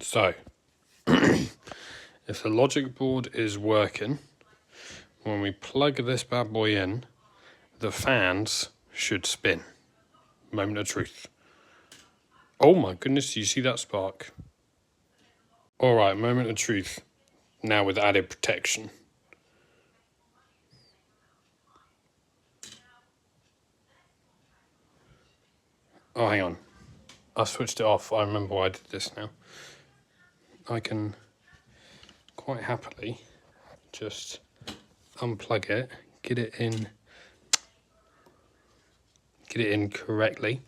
So, if the logic board is working, when we plug this bad boy in, the fans should spin. Moment of truth. Oh my goodness, do you see that spark? Alright, moment of truth. Now with added protection. Oh, hang on. I switched it off. I remember why I did this now. I can quite happily just unplug it, get it in correctly.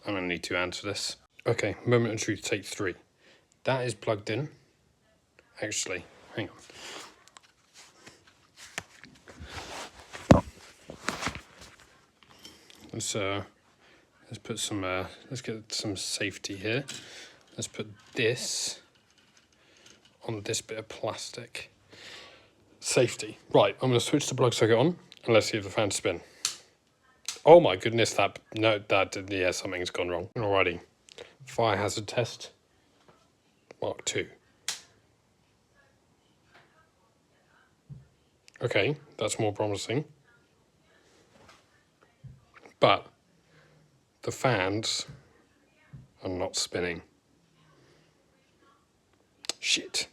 I'm going to need 2 hands for this. Okay, moment of truth, take 3. That is plugged in. Actually, hang on. Let's put some, let's get some safety here. Let's put this on this bit of plastic. Safety. Right, I'm going to switch the plug socket on and let's see if the fans spin. Oh my goodness, yeah, something's gone wrong. Alrighty, fire hazard test, Mark 2. Okay, that's more promising. But the fans are not spinning. Shit.